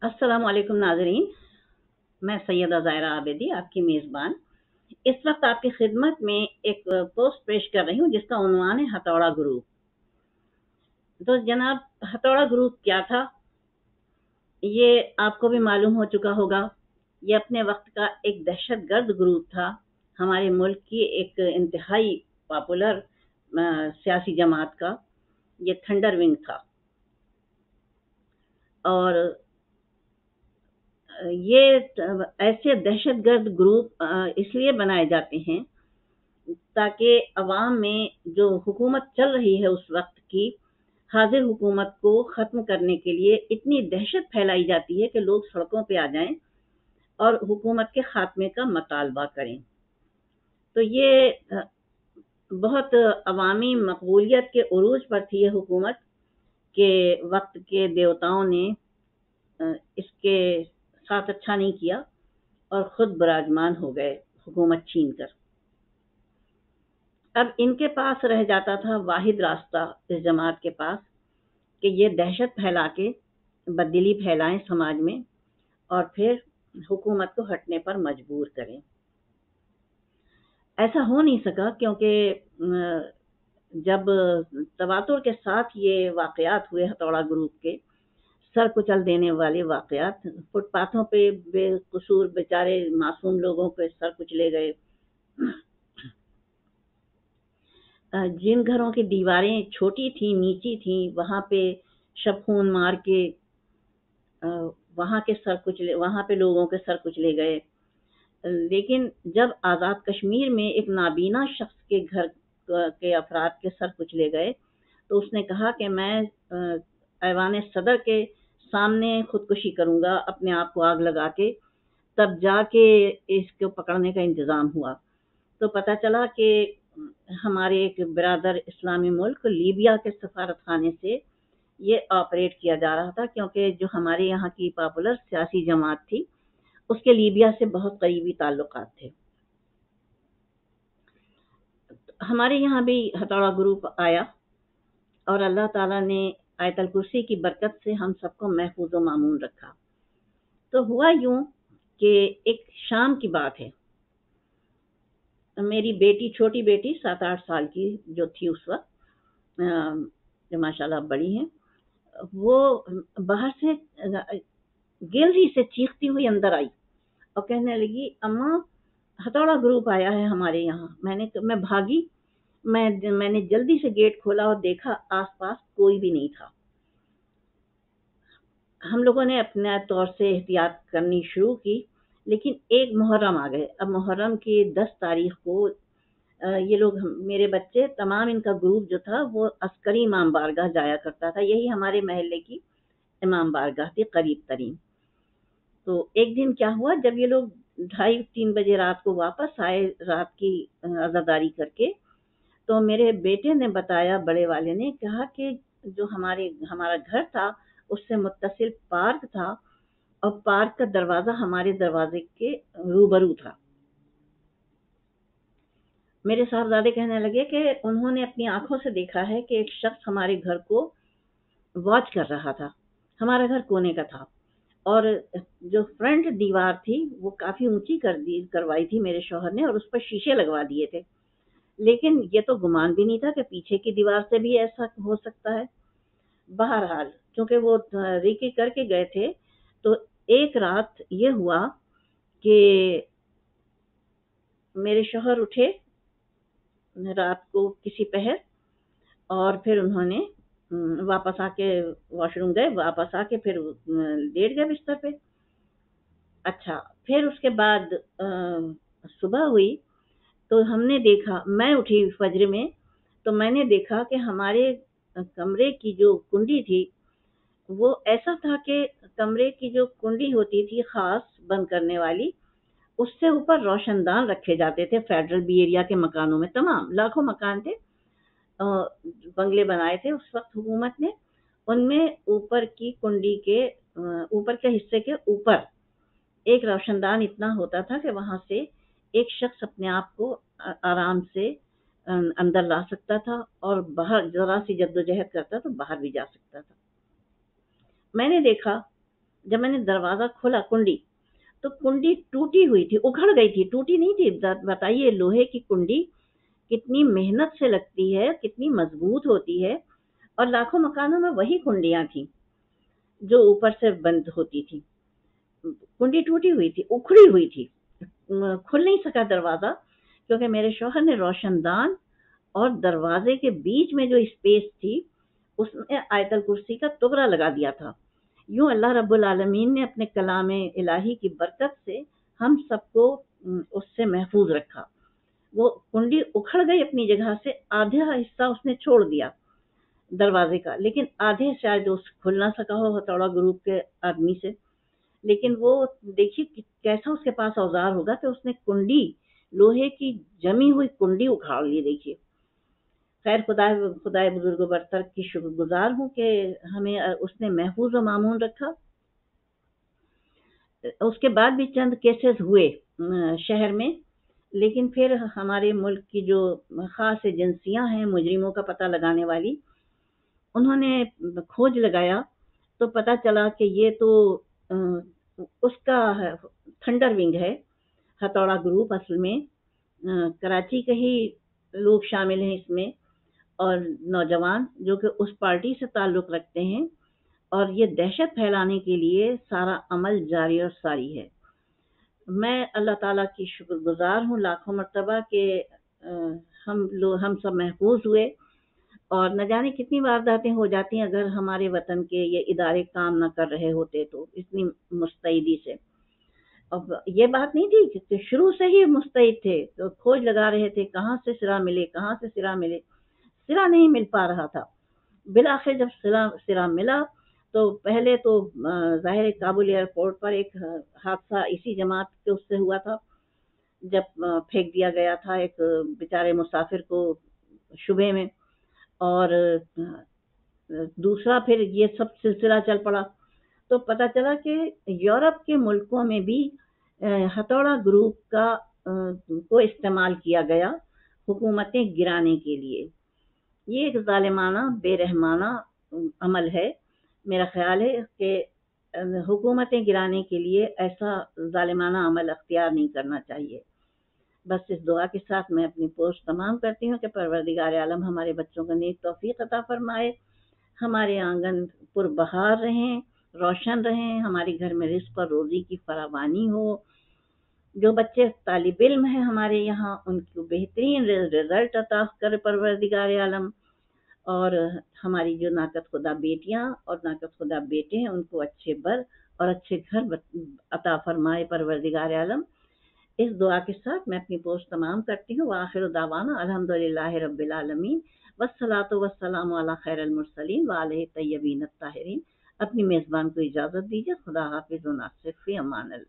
السلام علیکم ناظرین، میں سیدہ ظاہرہ عابدی آپ کی میزبان اس وقت آپ کی خدمت میں ایک پوسٹ پیش کر رہی ہوں جس کا عنوان ہے ہتھوڑا گروپ۔ تو جناب، ہتھوڑا گروپ کیا تھا یہ آپ کو بھی معلوم ہو چکا ہوگا۔ یہ اپنے وقت کا ایک دہشت گرد گروپ تھا، ہمارے ملک کی ایک انتہائی پاپولر سیاسی جماعت کا یہ تھنڈر ونگ تھا۔ اور یہ ایسے دہشت گرد گروپ اس لیے بنائے جاتے ہیں تاکہ عوام میں جو حکومت چل رہی ہے اس وقت کی حاضر حکومت کو ختم کرنے کے لیے اتنی دہشت پھیلائی جاتی ہے کہ لوگ سڑکوں پہ آ جائیں اور حکومت کے خاتمے کا مطالبہ کریں۔ تو یہ بہت عوامی مقبولیت کے عروج پر تھی یہ حکومت کہ وقت کے دیوتاؤں نے اس کے ساتھ اچھا نہیں کیا اور خود براجمان ہو گئے حکومت چھین کر۔ اب ان کے پاس رہ جاتا تھا واحد راستہ اس جماعت کے پاس کہ یہ دہشت پھیلا کے بددلی پھیلائیں سماج میں اور پھر حکومت کو ہٹنے پر مجبور کریں۔ ایسا ہو نہیں سکا کیونکہ جب تواتر کے ساتھ یہ واقعات ہوئے ہتھوڑا گروپ کے سر کچل دینے والے واقعات، فٹ پاتھوں پہ بے قصور بیچارے معصوم لوگوں کے سر کچلے گئے، جن گھروں کی دیواریں چھوٹی تھیں نیچی تھیں وہاں پہ شب خون مار کے وہاں پہ لوگوں کے سر کچلے گئے۔ لیکن جب آزاد کشمیر میں ایک نابینا شخص کے گھر کے افراد کے سر کچلے گئے تو اس نے کہا کہ میں ایوان صدر کے سامنے خودکشی کروں گا اپنے آپ کو آگ لگا کے، تب جا کے اس کو پکڑنے کا انتظام ہوا۔ تو پتہ چلا کہ ہمارے ایک برادر اسلامی ملک لیبیا کے سفارت خانے سے یہ آپریٹ کیا جا رہا تھا، کیونکہ جو ہمارے یہاں کی پاپولر سیاسی جماعت تھی اس کے لیبیا سے بہت قریبی تعلقات تھے۔ ہمارے یہاں بھی ہتھوڑا گروپ آیا اور اللہ تعالیٰ نے آیت الکرسی کی برکت سے ہم سب کو محفوظ و مامون رکھا۔ تو ہوا یوں کہ ایک شام کی بات ہے، میری بیٹی، چھوٹی بیٹی 7-8 سال کی جو تھی اس وقت، جو ماشاء اللہ بڑی ہیں، وہ باہر سے گیلری سے چیختی ہوئی اندر آئی اور کہنے لگی اماں ہتھوڑا گروپ آیا ہے ہمارے یہاں۔ میں بھاگی، میں نے جلدی سے گیٹ کھولا اور دیکھا آس پاس کوئی بھی نہیں تھا۔ ہم لوگوں نے اپنے طور سے احتیاط کرنی شروع کی، لیکن ایک محرم آ گئے۔ اب محرم کی 10 تاریخ کو یہ لوگ، میرے بچے تمام، ان کا گروپ جو تھا وہ عسکری امام بارگاہ جایا کرتا تھا، یہی ہمارے محلے کی امام بارگاہ تھی قریب ترین۔ تو ایک دن کیا ہوا، جب یہ لوگ 2:30-3 بجے رات کو واپس آئے رات کی عزاداری کر کے، تو میرے بیٹے نے بتایا، بڑے والے نے کہا کہ جو ہمارا گھر تھا اس سے متصل پارک تھا اور پارک کا دروازہ ہمارے دروازے کے روبرو تھا۔ میرے صاحبزادے کہنے لگے کہ انہوں نے اپنی آنکھوں سے دیکھا ہے کہ ایک شخص ہمارے گھر کو واچ کر رہا تھا۔ ہمارا گھر کونے کا تھا اور جو فرنٹ دیوار تھی وہ کافی اونچی کروائی تھی میرے شوہر نے اور اس پر شیشے لگوا دیے تھے، لیکن یہ تو گمان بھی نہیں تھا کہ پیچھے کی دیوار سے بھی ایسا ہو سکتا ہے۔ بہرحال چونکہ وہ ریکی کر کے گئے تھے، تو ایک رات یہ ہوا کہ میرے شوہر اٹھے رات کو کسی پہر، اور پھر انہوں نے واپس آ کے واش روم گئے، واپس آ کے پھر لیٹ گئے بستر پہ۔ اچھا، پھر اس کے بعد صبح ہوئی تو ہم نے دیکھا، میں اٹھی فجر میں تو میں نے دیکھا کہ ہمارے کمرے کی جو کنڈی تھی وہ ایسا تھا کہ کمرے کی جو کنڈی ہوتی تھی خاص بند کرنے والی، اس سے اوپر روشن دان رکھے جاتے تھے فیڈرل بی ایریا کے مکانوں میں، تمام لاکھوں مکان تھے، بنگلے بنائے تھے اس وقت حکومت نے، ان میں اوپر کی کنڈی کے اوپر کے حصے کے اوپر ایک روشن دان اتنا ہوتا تھا کہ وہاں سے ایک شخص اپنے آپ کو آرام سے اندر لا سکتا تھا اور باہر ذرا سی جدوجہد کرتا تو باہر بھی جا سکتا تھا۔ میں نے دیکھا جب میں نے دروازہ کھولا کنڈی، تو کنڈی ٹوٹی ہوئی تھی، اکھڑ گئی تھی، ٹوٹی نہیں تھی۔ بتائیے لوہے کی کنڈی کتنی محنت سے لگتی ہے، کتنی مضبوط ہوتی ہے، اور لاکھوں مکانوں میں وہی کنڈیاں تھیں جو اوپر سے بند ہوتی تھی۔ کنڈی ٹوٹی ہوئی تھی، اکھڑی ہوئی تھی، کھل نہیں سکا دروازہ، کیونکہ میرے شوہر نے روشن دان اور دروازے کے بیچ میں جو اسپیس تھی اس میں آیت الکرسی کا ٹکڑا لگا دیا تھا۔ یوں اللہ رب العالمین نے اپنے کلام الہی کی برکت سے ہم سب کو اس سے محفوظ رکھا۔ وہ کنڈی اکھڑ گئی اپنی جگہ سے، آدھا حصہ اس نے چھوڑ دیا دروازے کا، لیکن آدھے شاید اس کھل نہ سکا ہو ہتھوڑا گروپ کے آدمی سے، لیکن وہ دیکھیے کیسا اس کے پاس اوزار ہوگا کہ اس نے کنڈی، لوہے کی جمی ہوئی کنڈی اکھاڑ لی۔ دیکھیے، خیر خدائے بزرگ و برتر کی شکر گزار ہوں کہ ہمیں اس نے محفوظ و مامون رکھا۔ اس کے بعد بھی چند کیسز ہوئے شہر میں، لیکن پھر ہمارے ملک کی جو خاص ایجنسیاں ہیں مجرموں کا پتہ لگانے والی، انہوں نے کھوج لگایا تو پتہ چلا کہ یہ تو اس کا تھنڈر ونگ ہے، ہتھوڑا گروپ اصل میں کراچی کے ہی لوگ شامل ہیں اس میں، اور نوجوان جو کہ اس پارٹی سے تعلق رکھتے ہیں، اور یہ دہشت پھیلانے کے لیے سارا عمل جاری اور ساری ہے۔ میں اللہ تعالیٰ کی شکر گزار ہوں لاکھوں مرتبہ کہ ہم سب محفوظ ہوئے، اور نہ جانے کتنی وارداتیں ہو جاتی ہیں اگر ہمارے وطن کے یہ ادارے کام نہ کر رہے ہوتے تو اتنی مستعدی سے۔ اب یہ بات نہیں تھی کہ شروع سے ہی مستعد تھے، تو کھوج لگا رہے تھے کہاں سے سرا ملے، کہاں سے سرا ملے، سرا نہیں مل پا رہا تھا۔ بالآخر جب سرا ملا تو پہلے تو ظاہر کابل ایئرپورٹ پر ایک حادثہ اسی جماعت کے اس سے ہوا تھا، جب پھینک دیا گیا تھا ایک بیچارے مسافر کو شبے میں، اور دوسرا پھر یہ سب سلسلہ چل پڑا تو پتہ چلا کہ یورپ کے ملکوں میں بھی ہتھوڑا گروپ کو استعمال کیا گیا حکومتیں گرانے کے لیے۔ یہ ایک ظالمانہ بے رحمانہ عمل ہے۔ میرا خیال ہے کہ حکومتیں گرانے کے لیے ایسا ظالمانہ عمل اختیار نہیں کرنا چاہیے۔ بس اس دعا کے ساتھ میں اپنی پوسٹ تمام کرتی ہوں کہ پروردگار عالم ہمارے بچوں کو نیک توفیق عطا فرمائے، ہمارے آنگن پر بہار رہیں، روشن رہیں، ہمارے گھر میں رزق اور روزی کی فراوانی ہو، جو بچے طالب علم ہیں ہمارے یہاں ان کو بہترین رزلٹ عطا کر پروردگار عالم، اور ہماری جو ناقد خدا بیٹیاں اور ناقد خدا بیٹے ہیں ان کو اچھے بر اور اچھے گھر عطا فرمائے پروردگار عالم۔ اس دعا کے ساتھ میں اپنی پوسٹ تمام کرتی ہوں۔ وآخر دعوانا الحمدللہ رب العالمین، والصلاۃ والسلام علی خیر المرسلین وآلہ الطیبین الطاہرین۔ اپنی میزبان کو اجازت دیجیے۔ خدا حافظ و ناصر، فی امان اللہ۔